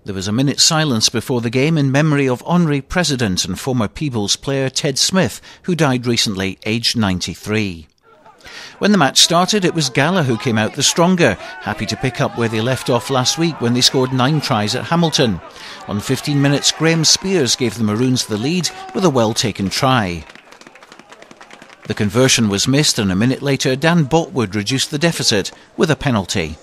There was a minute's silence before the game in memory of honorary president and former Peebles player Ted Smith, who died recently, aged 93. When the match started, it was GALA who came out the stronger, happy to pick up where they left off last week when they scored 9 tries at Hamilton. On 15 minutes, Graham Spears gave the Maroons the lead with a well-taken try. The conversion was missed, and a minute later, Dan Botwood reduced the deficit with a penalty.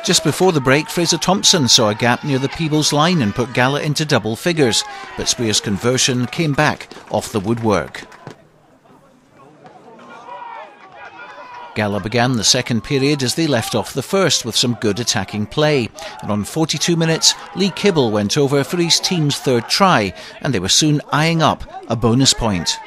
Just before the break, Fraser Thompson saw a gap near the Peebles line and put GALA into double figures, but Spears' conversion came back off the woodwork. GALA began the second period as they left off the first with some good attacking play, and on 42 minutes Lee Kibble went over for his team's third try, and they were soon eyeing up a bonus point.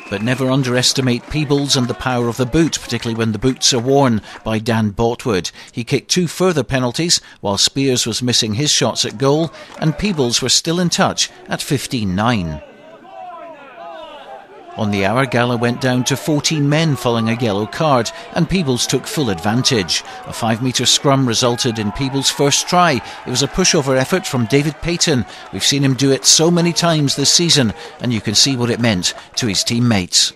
But never underestimate Peebles and the power of the boot, particularly when the boots are worn by Dan Botwood. He kicked 2 further penalties while Spears was missing his shots at goal, and Peebles were still in touch at 15-9. On the hour, GALA went down to 14 men following a yellow card, and Peebles took full advantage. A 5-metre scrum resulted in Peebles' first try. It was a pushover effort from David Payton. We've seen him do it so many times this season, and you can see what it meant to his teammates.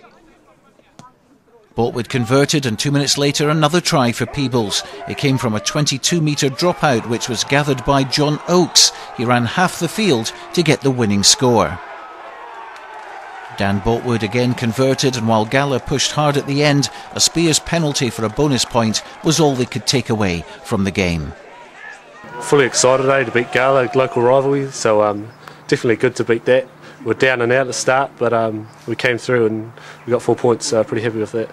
Botwood converted, and 2 minutes later another try for Peebles. It came from a 22-metre dropout, which was gathered by John Oakes. He ran half the field to get the winning score. Dan Botwood again converted, and while GALA pushed hard at the end, a Spears penalty for a bonus point was all they could take away from the game. Fully excited to beat GALA, local rivalry, so definitely good to beat that. We're down and out at the start, but we came through and we got 4 points, pretty happy with that.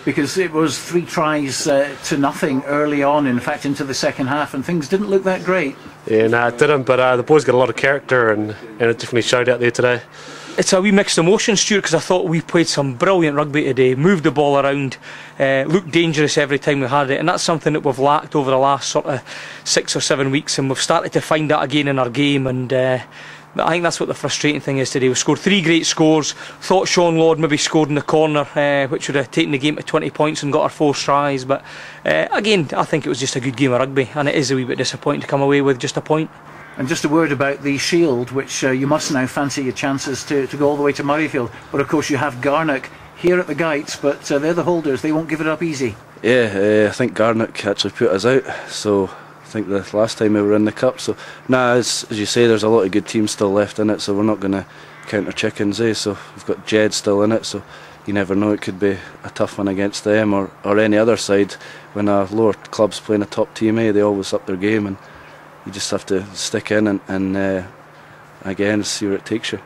Because it was 3 tries to nothing early on, in fact into the second half, and things didn't look that great. Yeah, no, it didn't, but the boys got a lot of character, and it definitely showed out there today. It's a wee mixed emotion, Stuart, because I thought we played some brilliant rugby today, moved the ball around, looked dangerous every time we had it, and that's something that we've lacked over the last sort of 6 or 7 weeks, and we've started to find that again in our game, and I think that's what the frustrating thing is today. We scored 3 great scores. Thought Sean Lord maybe scored in the corner, which would have taken the game to 20 points and got our 4 tries, but again, I think it was just a good game of rugby, and it is a wee bit disappointing to come away with just a point. And just a word about the Shield, which you must now fancy your chances to go all the way to Murrayfield. But of course you have Garnock here at the Gates, but they're the holders, they won't give it up easy. Yeah, I think Garnock actually put us out, so I think the last time we were in the Cup. So, as you say, there's a lot of good teams still left in it, so we're not going to count our chickens, So we've got Jed still in it, so you never know, it could be a tough one against them or any other side. When a lower club's playing a top team, they always up their game, and you just have to stick in and again see where it takes you.